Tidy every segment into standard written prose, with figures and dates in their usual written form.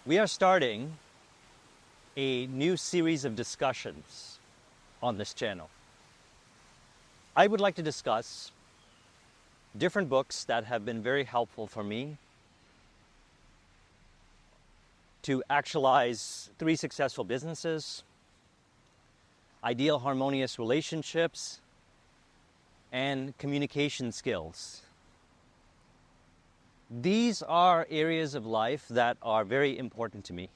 We are starting a new series of discussions on this channel. I would like to discuss different books that have been very helpful for me to actualize 3 successful businesses, ideal harmonious relationships, and communication skills. These are areas of life that are very important to me.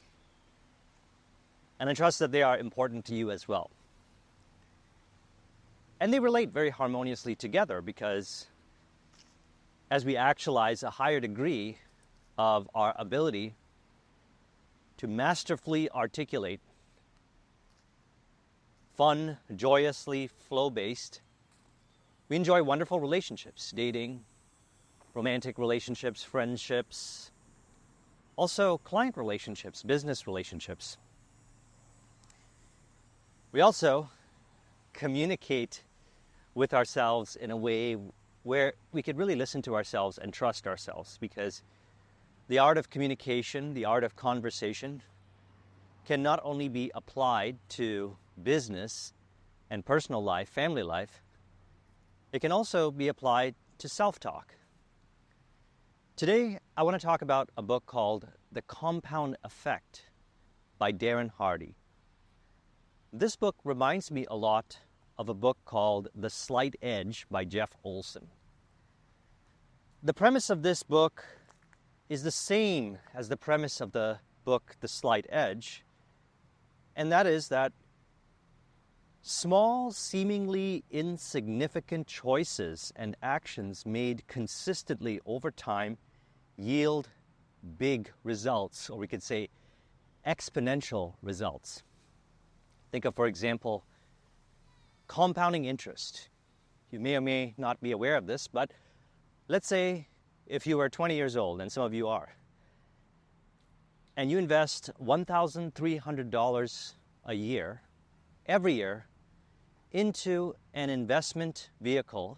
And I trust that they are important to you as well. And they relate very harmoniously together because as we actualize a higher degree of our ability to masterfully articulate fun, joyously flow-based, we enjoy wonderful relationships, dating, romantic relationships, friendships, also client relationships, business relationships. We also communicate with ourselves in a way where we could really listen to ourselves and trust ourselves, because the art of communication, the art of conversation, can not only be applied to business and personal life, family life, it can also be applied to self-talk. Today, I want to talk about a book called The Compound Effect by Darren Hardy. This book reminds me a lot of a book called The Slight Edge by Jeff Olson. The premise of this book is the same as the premise of the book The Slight Edge, and that is that small, seemingly insignificant choices and actions made consistently over time yield big results, or we could say exponential results. Think of, for example, compounding interest. You may or may not be aware of this, but let's say if you are 20 years old, and some of you are, and you invest $1,300 a year, every year, into an investment vehicle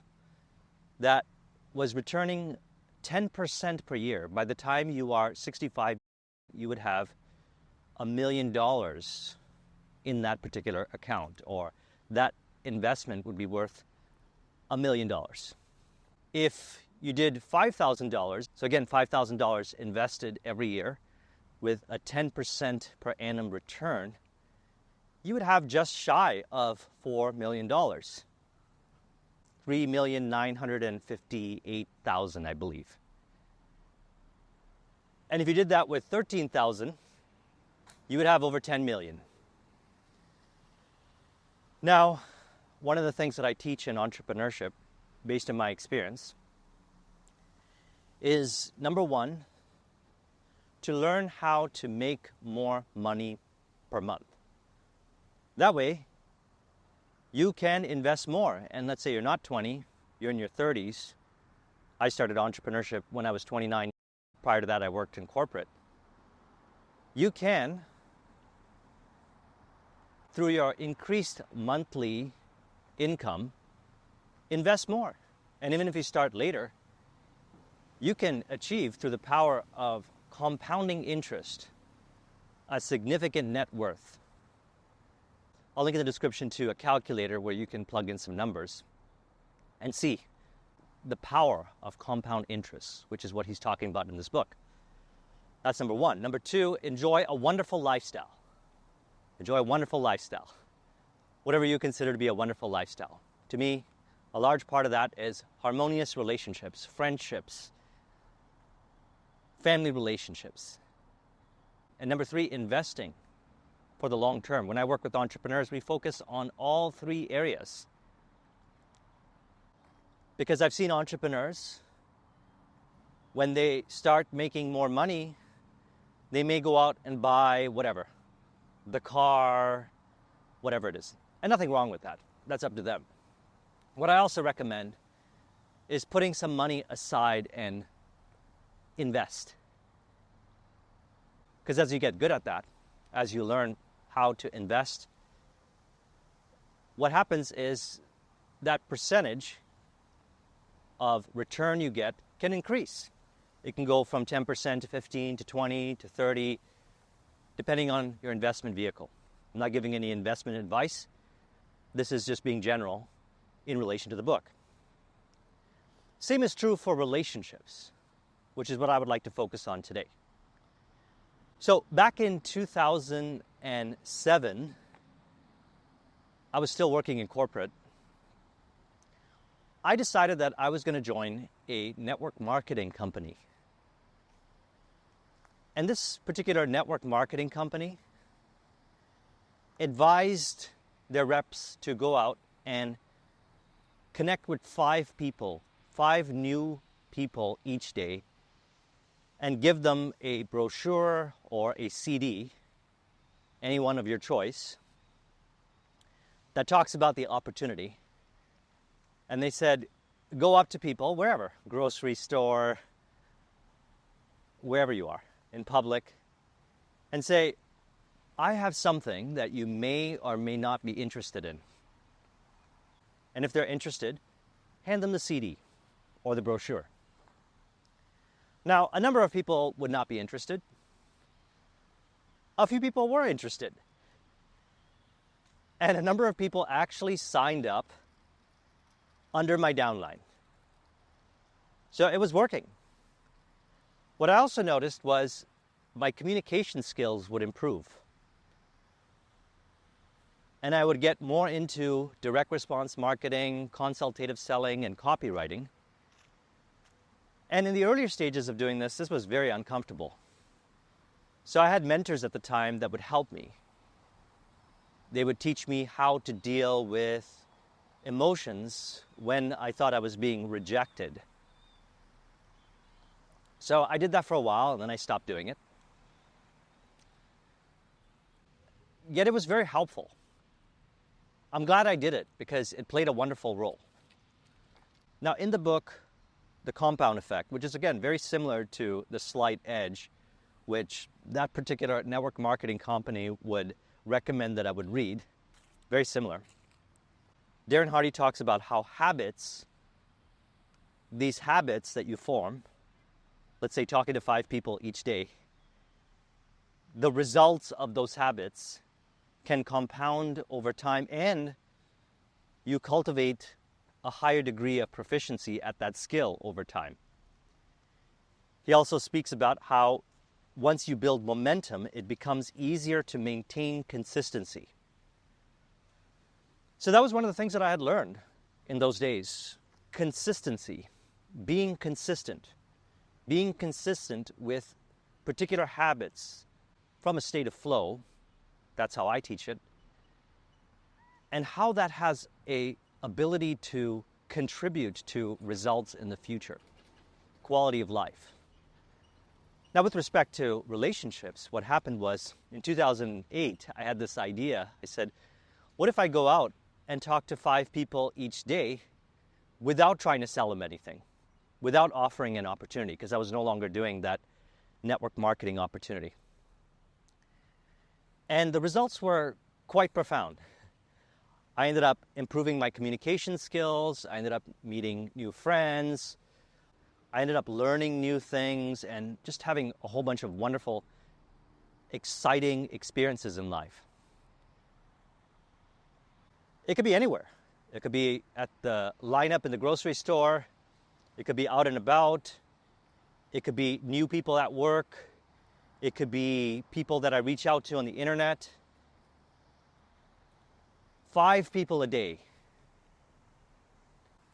that was returning 10% per year. By the time you are 65, you would have $1 million in that particular account, or that investment would be worth $1 million. If you did $5,000, so again, $5,000 invested every year with a 10% per annum return, you would have just shy of $4 million. $3,958,000, I believe. And if you did that with $13,000, you would have over $10 million. Now, one of the things that I teach in entrepreneurship, based on my experience, is number one, to learn how to make more money per month. That way, you can invest more. And let's say you're not 20, you're in your 30s. I started entrepreneurship when I was 29. Prior to that, I worked in corporate. You can, through your increased monthly income, invest more. And even if you start later, you can achieve, through the power of compounding interest, a significant net worth. I'll link in the description to a calculator where you can plug in some numbers and see the power of compound interest, which is what he's talking about in this book. That's number one. Number two, enjoy a wonderful lifestyle. Enjoy a wonderful lifestyle. Whatever you consider to be a wonderful lifestyle. To me, a large part of that is harmonious relationships, friendships, family relationships. And number three, investing for the long term. When I work with entrepreneurs, we focus on all 3 areas. Because I've seen entrepreneurs, when they start making more money, they may go out and buy whatever, the car, whatever it is. And nothing wrong with that. That's up to them. What I also recommend is putting some money aside and invest. Because as you get good at that, as you learn how to invest, what happens is that percentage of return you get can increase. It can go from 10% to 15 to 20 to 30 depending on your investment vehicle. I'm not giving any investment advice. This is just being general in relation to the book. Same is true for relationships, which is what I would like to focus on today. So back in 2007, I was still working in corporate. I decided that I was going to join a network marketing company. And this particular network marketing company advised their reps to go out and connect with 5 people, 5 new people each day, and give them a brochure or a CD, any one of your choice, that talks about the opportunity. And they said, go up to people, wherever, grocery store, wherever you are, in public, and say, I have something that you may or may not be interested in. And if they're interested, hand them the CD or the brochure. Now, a number of people would not be interested. A few people were interested. And a number of people actually signed up under my downline. So it was working. What I also noticed was my communication skills would improve. And I would get more into direct response marketing, consultative selling, and copywriting. And in the earlier stages of doing this was very uncomfortable. So I had mentors at the time that would help me. They would teach me how to deal with emotions when I thought I was being rejected. So I did that for a while, and then I stopped doing it. Yet it was very helpful. I'm glad I did it because it played a wonderful role. Now, in the book, The Compound Effect, which is, again, very similar to The Slight Edge, which that particular network marketing company would recommend that I would read, very similar. Darren Hardy talks about how habits, these habits that you form, let's say talking to 5 people each day, the results of those habits can compound over time, and you cultivate a higher degree of proficiency at that skill over time. He also speaks about how once you build momentum, it becomes easier to maintain consistency. So that was one of the things that I had learned in those days. Consistency, being consistent with particular habits from a state of flow. That's how I teach it. And how that has an ability to contribute to results in the future, quality of life. Now, with respect to relationships, what happened was in 2008, I had this idea. I said, what if I go out and talk to 5 people each day without trying to sell them anything, without offering an opportunity, because I was no longer doing that network marketing opportunity. And the results were quite profound. I ended up improving my communication skills. I ended up meeting new friends. I ended up learning new things and just having a whole bunch of wonderful, exciting experiences in life. It could be anywhere. It could be at the lineup in the grocery store. It could be out and about. It could be new people at work. It could be people that I reach out to on the internet. 5 people a day.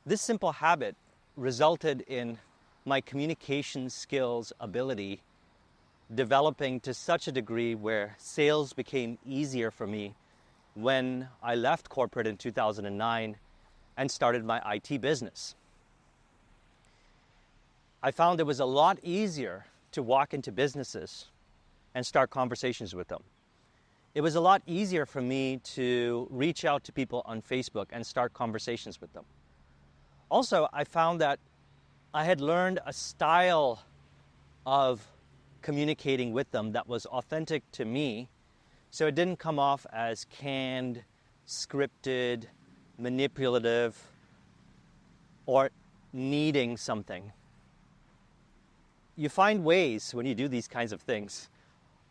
This simple habit resulted in my communication skills ability developing to such a degree where sales became easier for me when I left corporate in 2009 and started my IT business. I found it was a lot easier to walk into businesses and start conversations with them. It was a lot easier for me to reach out to people on Facebook and start conversations with them. Also, I found that I had learned a style of communicating with them that was authentic to me, so it didn't come off as canned, scripted, manipulative, or needing something. You find ways when you do these kinds of things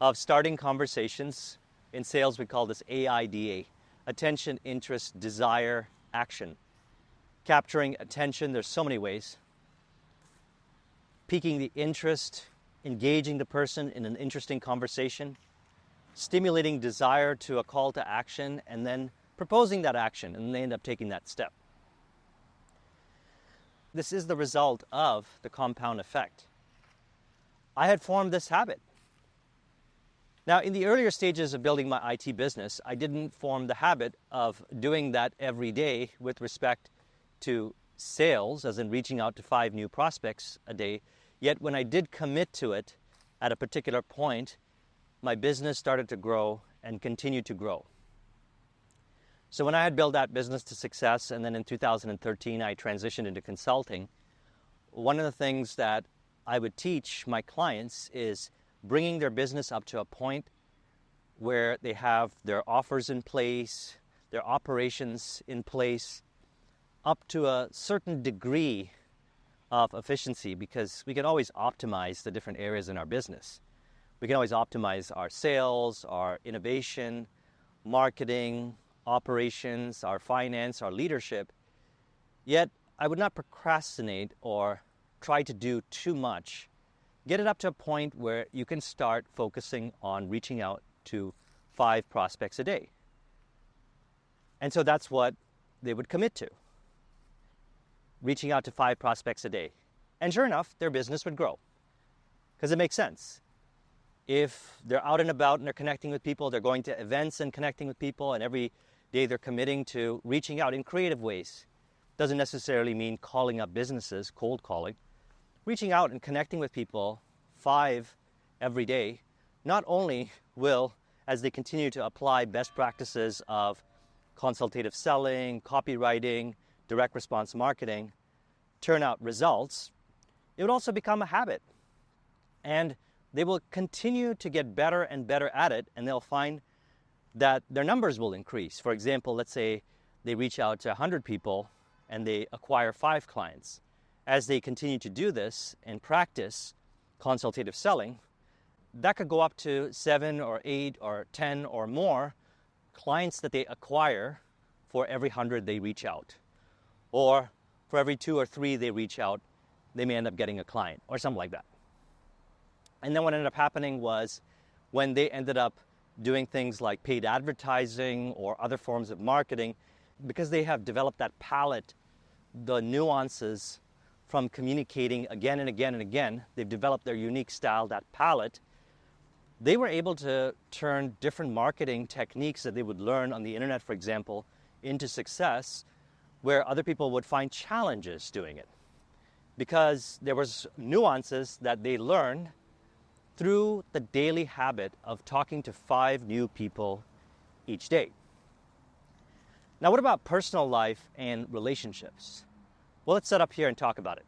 of starting conversations. In sales, we call this AIDA, attention, interest, desire, action. Capturing attention, there's so many ways. Piquing the interest, engaging the person in an interesting conversation, stimulating desire to a call to action, and then proposing that action, and they end up taking that step. This is the result of the compound effect. I had formed this habit. Now, in the earlier stages of building my IT business, I didn't form the habit of doing that every day with respect to sales, as in reaching out to 5 new prospects a day. Yet when I did commit to it at a particular point, my business started to grow and continued to grow. So when I had built that business to success, and then in 2013 I transitioned into consulting, one of the things that I would teach my clients is bringing their business up to a point where they have their offers in place, their operations in place, up to a certain degree of efficiency, because we can always optimize the different areas in our business. We can always optimize our sales, our innovation, marketing, operations, our finance, our leadership. Yet I would not procrastinate or try to do too much. Get it up to a point where you can start focusing on reaching out to 5 prospects a day. And so that's what they would commit to, reaching out to 5 prospects a day. And sure enough, their business would grow, because it makes sense. If they're out and about and they're connecting with people, they're going to events and connecting with people, and every day they're committing to reaching out in creative ways. Doesn't necessarily mean calling up businesses, cold calling. Reaching out and connecting with people 5 every day not only will, as they continue to apply best practices of consultative selling, copywriting, direct response marketing, turn out results, it would also become a habit. And they will continue to get better and better at it, and they'll find that their numbers will increase. For example, let's say they reach out to 100 people and they acquire 5 clients. As they continue to do this and practice consultative selling, that could go up to 7 or 8 or 10 or more clients that they acquire for every 100 they reach out. Or for every 2 or 3 they reach out, they may end up getting a client or something like that. And then what ended up happening was, when they ended up doing things like paid advertising or other forms of marketing, because they have developed that palette, the nuances from communicating again and again and again, they've developed their unique style, that palette, they were able to turn different marketing techniques that they would learn on the internet, for example, into success, where other people would find challenges doing it, because there was nuances that they learned through the daily habit of talking to 5 new people each day. Now, what about personal life and relationships? Well, let's set up here and talk about it.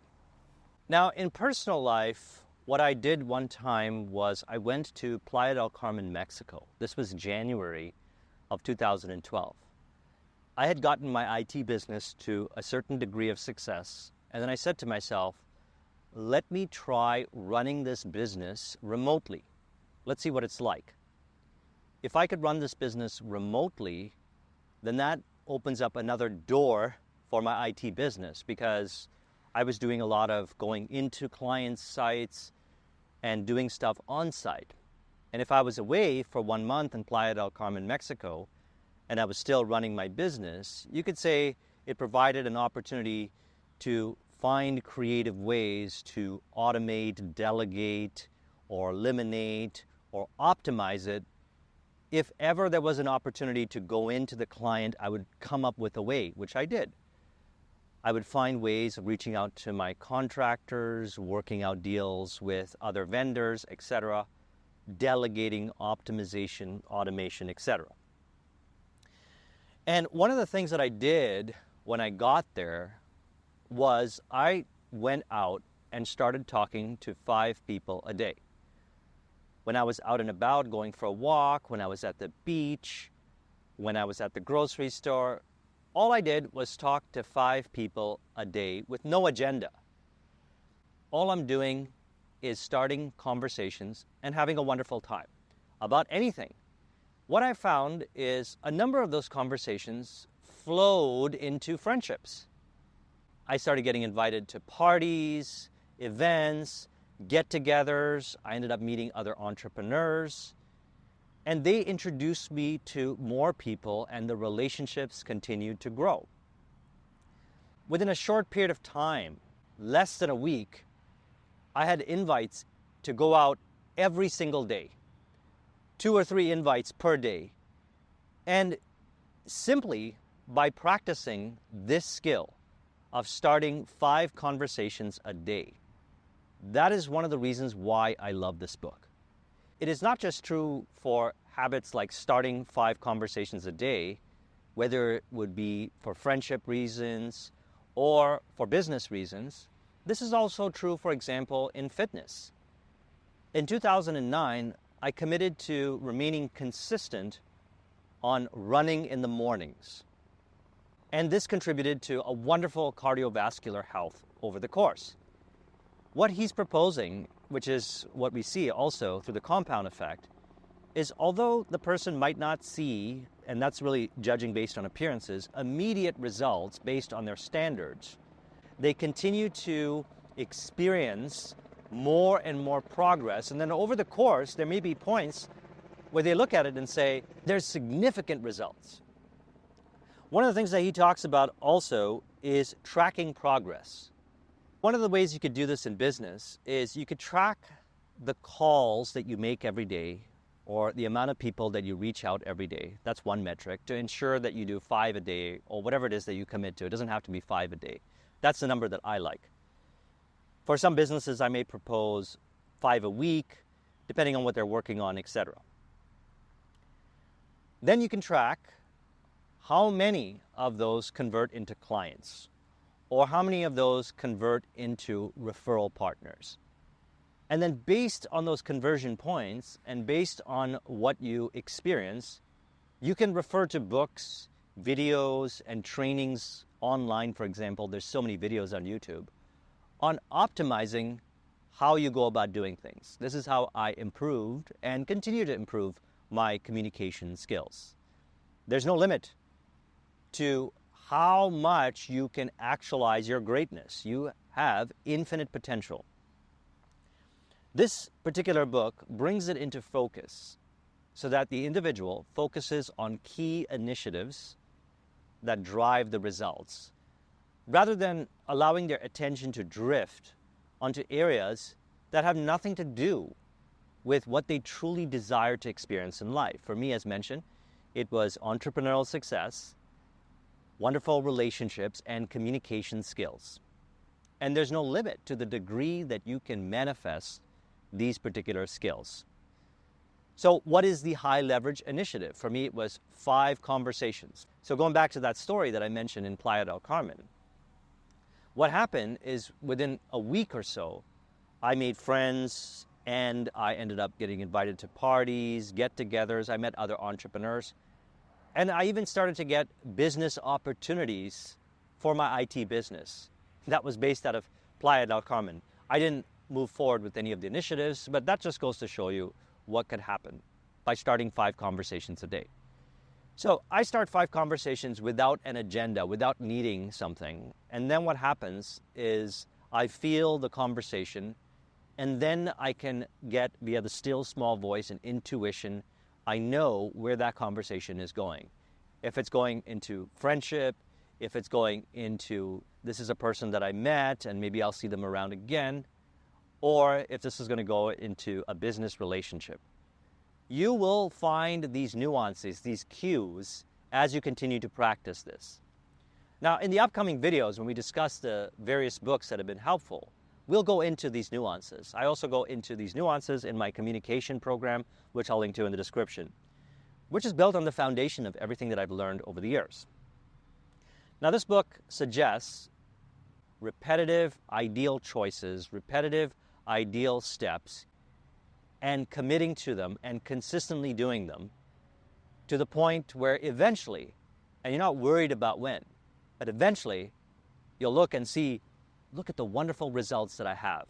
Now, in personal life, what I did one time was I went to Playa del Carmen, Mexico. This was January of 2012. I had gotten my IT business to a certain degree of success, and then I said to myself, let me try running this business remotely. Let's see what it's like. If I could run this business remotely, then that opens up another door for my IT business, because I was doing a lot of going into clients' sites and doing stuff on site. And if I was away for 1 month in Playa del Carmen, Mexico, and I was still running my business, you could say it provided an opportunity to find creative ways to automate, delegate, or eliminate, or optimize it. If ever there was an opportunity to go into the client, I would come up with a way, which I did. I would find ways of reaching out to my contractors, working out deals with other vendors, etc., delegating, optimization, automation, etc. And one of the things that I did when I got there was I went out and started talking to 5 people a day. When I was out and about going for a walk, when I was at the beach, when I was at the grocery store, all I did was talk to 5 people a day with no agenda. All I'm doing is starting conversations and having a wonderful time. about anything. What I found is a number of those conversations flowed into friendships. I started getting invited to parties, events, get-togethers. I ended up meeting other entrepreneurs. And they introduced me to more people, and the relationships continued to grow. Within a short period of time, less than a week, I had invites to go out every single day, 2 or 3 invites per day. And simply by practicing this skill of starting 5 conversations a day, that is one of the reasons why I love this book. It is not just true for habits like starting 5 conversations a day, whether it would be for friendship reasons or for business reasons. This is also true, for example, in fitness. In 2009, I committed to remaining consistent on running in the mornings. And this contributed to a wonderful cardiovascular health over the course. What he's proposing, which is what we see also through the compound effect, is although the person might not see, and that's really judging based on appearances, immediate results based on their standards, they continue to experience more and more progress. And then over the course, there may be points where they look at it and say, there's significant results. One of the things that he talks about also is tracking progress. One of the ways you could do this in business is you could track the calls that you make every day or the amount of people that you reach out every day. That's one metric to ensure that you do 5 a day or whatever it is that you commit to. It doesn't have to be 5 a day. That's the number that I like. For some businesses, I may propose 5 a week, depending on what they're working on, etc. Then you can track how many of those convert into clients, or how many of those convert into referral partners. And then based on those conversion points and based on what you experience, you can refer to books, videos, and trainings online, for example. There's so many videos on YouTube on optimizing how you go about doing things. This is how I improved and continue to improve my communication skills. There's no limit to how much you can actualize your greatness. You have infinite potential. This particular book brings it into focus so that the individual focuses on key initiatives that drive the results, rather than allowing their attention to drift onto areas that have nothing to do with what they truly desire to experience in life. For me, as mentioned, it was entrepreneurial success, wonderful relationships, and communication skills. And there's no limit to the degree that you can manifest these particular skills. So what is the high leverage initiative? For me, it was 5 conversations. So going back to that story that I mentioned in Playa del Carmen, what happened is within a week or so, I made friends and I ended up getting invited to parties, get-togethers. I met other entrepreneurs. And I even started to get business opportunities for my IT business. That was based out of Playa del Carmen. I didn't move forward with any of the initiatives, but that just goes to show you what could happen by starting 5 conversations a day. So I start 5 conversations without an agenda, without needing something. And then what happens is I feel the conversation, and then I can get, via the still small voice and intuition, I know where that conversation is going. If it's going into friendship, if it's going into this is a person that I met and maybe I'll see them around again, or if this is going to go into a business relationship. You will find these nuances, these cues, as you continue to practice this. Now, in the upcoming videos, when we discuss the various books that have been helpful, we'll go into these nuances. I also go into these nuances in my communication program, which I'll link to in the description, which is built on the foundation of everything that I've learned over the years. Now, this book suggests repetitive, ideal choices, repetitive, ideal steps, and committing to them and consistently doing them to the point where eventually, and you're not worried about when, but eventually you'll look and see, look at the wonderful results that I have.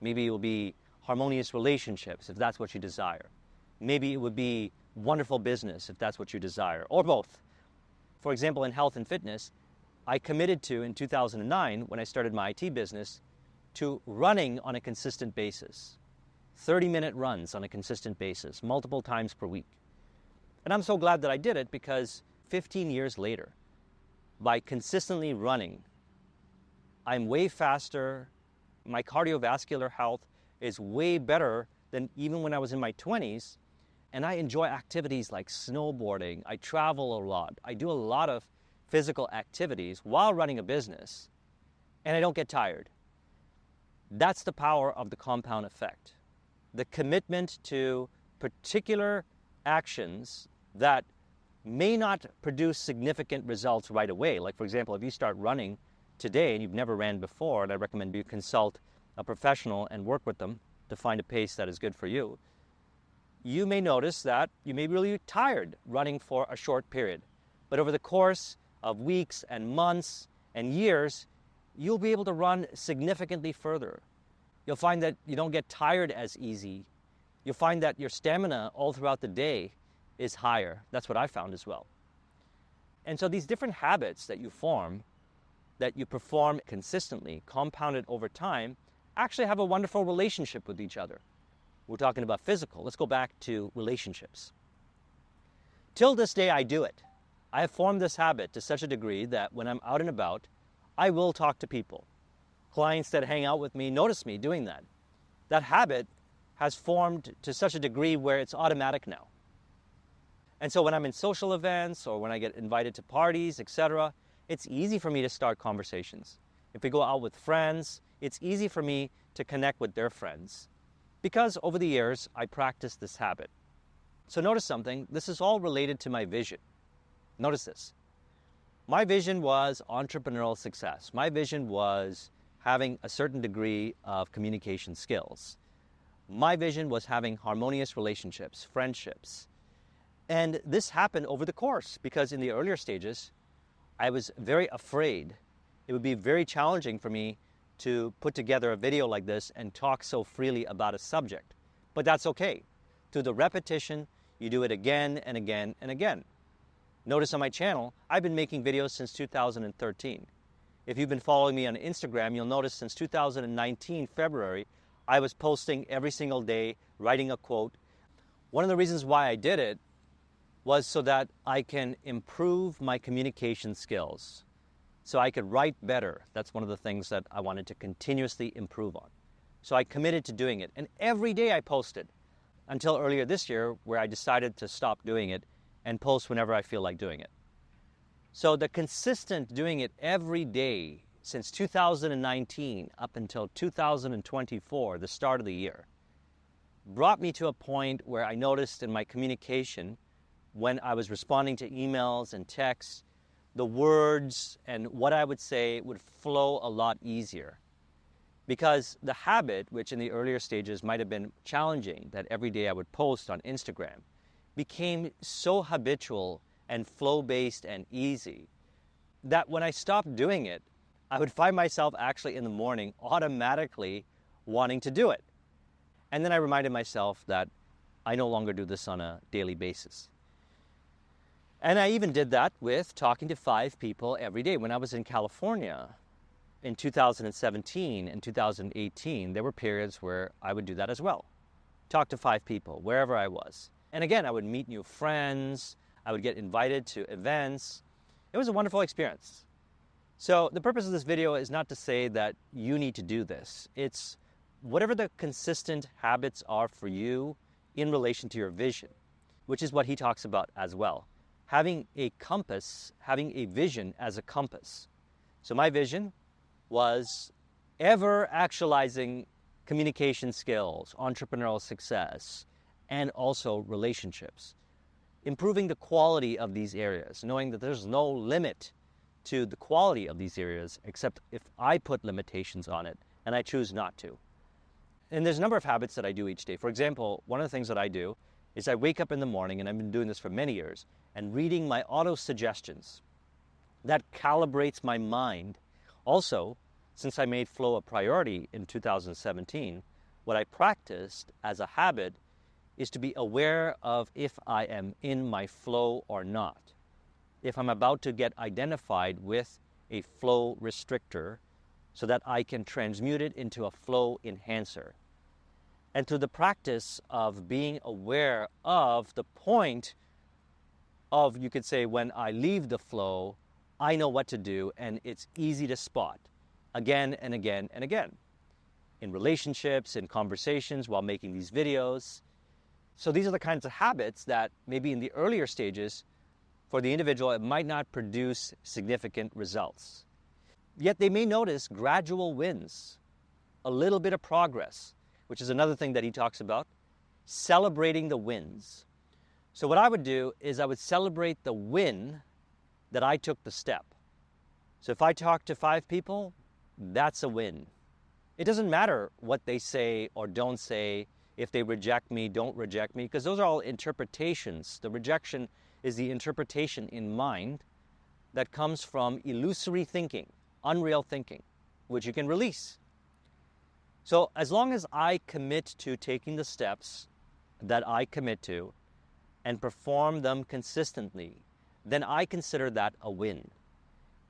Maybe it will be harmonious relationships if that's what you desire. Maybe it would be wonderful business if that's what you desire, or both. For example, in health and fitness, I committed to, in 2009, when I started my IT business, to running on a consistent basis. 30-minute runs on a consistent basis, multiple times per week. And I'm so glad that I did it because 15 years later, by consistently running, I'm way faster. My cardiovascular health is way better than even when I was in my 20s. And I enjoy activities like snowboarding. I travel a lot. I do a lot of physical activities while running a business, and I don't get tired. That's the power of the compound effect. The commitment to particular actions that may not produce significant results right away. Like, for example, if you start running today and you've never ran before, and I recommend you consult a professional and work with them to find a pace that is good for you, you may notice that you may be really tired running for a short period. But over the course of weeks and months and years, you'll be able to run significantly further. You'll find that you don't get tired as easy. You'll find that your stamina all throughout the day is higher. That's what I found as well. And so these different habits that you form, that you perform consistently, compounded over time, actually have a wonderful relationship with each other. We're talking about physical. Let's go back to relationships. Till this day, I do it. I have formed this habit to such a degree that when I'm out and about, I will talk to people. Clients that hang out with me notice me doing that. That habit has formed to such a degree where it's automatic now. And so when I'm in social events or when I get invited to parties, etc., it's easy for me to start conversations. If we go out with friends, it's easy for me to connect with their friends because over the years, I practiced this habit. So notice something. This is all related to my vision. Notice this. My vision was entrepreneurial success. My vision was having a certain degree of communication skills. My vision was having harmonious relationships, friendships. And this happened over the course because in the earlier stages, I was very afraid. It would be very challenging for me to put together a video like this and talk so freely about a subject. But that's okay. Through the repetition, you do it again and again and again. Notice on my channel, I've been making videos since 2013. If you've been following me on Instagram, you'll notice since 2019, February, I was posting every single day, writing a quote. One of the reasons why I did it was so that I can improve my communication skills, so I could write better. That's one of the things that I wanted to continuously improve on. So I committed to doing it, and every day I posted until earlier this year where I decided to stop doing it and post whenever I feel like doing it. So the consistent doing it every day since 2019 up until 2024, the start of the year, brought me to a point where I noticed in my communication when I was responding to emails and texts, the words and what I would say would flow a lot easier. Because the habit, which in the earlier stages might have been challenging, that every day I would post on Instagram, became so habitual and flow-based and easy that when I stopped doing it, I would find myself actually in the morning automatically wanting to do it. And then I reminded myself that I no longer do this on a daily basis. And I even did that with talking to 5 people every day. When I was in California in 2017 and 2018, there were periods where I would do that as well. Talk to 5 people, wherever I was. And again, I would meet new friends. I would get invited to events. It was a wonderful experience. So the purpose of this video is not to say that you need to do this. It's whatever the consistent habits are for you in relation to your vision, which is what he talks about as well. Having a compass, having a vision as a compass. So my vision was ever actualizing communication skills, entrepreneurial success, and also relationships. Improving the quality of these areas, knowing that there's no limit to the quality of these areas except if I put limitations on it and I choose not to. And there's a number of habits that I do each day. For example, one of the things that I do is I wake up in the morning, and I've been doing this for many years, and reading my auto-suggestions. That calibrates my mind. Also, since I made flow a priority in 2017, what I practiced as a habit is to be aware of if I am in my flow or not. If I'm about to get identified with a flow restrictor so that I can transmute it into a flow enhancer. And through the practice of being aware of the point of, you could say, when I leave the flow, I know what to do, and it's easy to spot again and again and again in relationships, in conversations, while making these videos. So these are the kinds of habits that maybe in the earlier stages, for the individual, it might not produce significant results. Yet they may notice gradual wins, a little bit of progress, which is another thing that he talks about, celebrating the wins. So what I would do is I would celebrate the win that I took the step. So if I talk to 5 people, that's a win. It doesn't matter what they say or don't say, if they reject me, don't reject me, because those are all interpretations. The rejection is the interpretation in mind that comes from illusory thinking, unreal thinking, which you can release. So as long as I commit to taking the steps that I commit to and perform them consistently, then I consider that a win.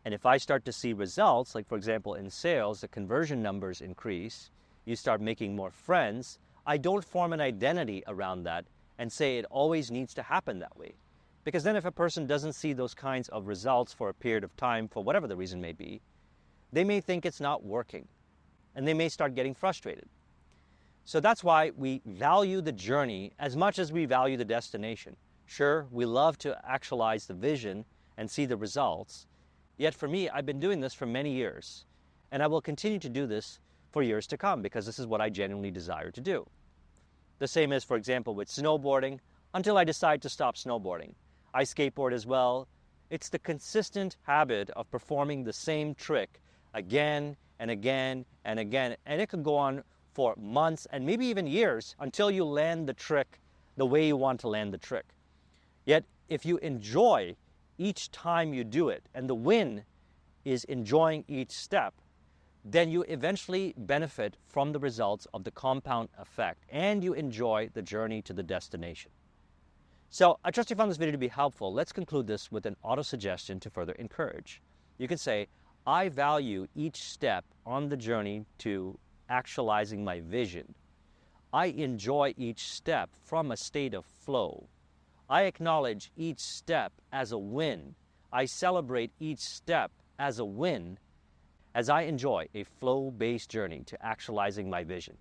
And if I start to see results, like for example in sales, the conversion numbers increase, you start making more friends, I don't form an identity around that and say it always needs to happen that way. Because then if a person doesn't see those kinds of results for a period of time, for whatever the reason may be, they may think it's not working, and they may start getting frustrated. So that's why we value the journey as much as we value the destination. Sure, we love to actualize the vision and see the results, yet for me, I've been doing this for many years, and I will continue to do this for years to come because this is what I genuinely desire to do. The same as, for example, with snowboarding, until I decide to stop snowboarding. I skateboard as well. It's the consistent habit of performing the same trick again and again and again, and it could go on for months and maybe even years until you land the trick the way you want to land the trick. Yet, if you enjoy each time you do it, and the win is enjoying each step, then you eventually benefit from the results of the compound effect, and you enjoy the journey to the destination. So I trust you found this video to be helpful. Let's conclude this with an auto-suggestion to further encourage. You can say, I value each step on the journey to actualizing my vision. I enjoy each step from a state of flow. I acknowledge each step as a win. I celebrate each step as a win as I enjoy a flow-based journey to actualizing my vision.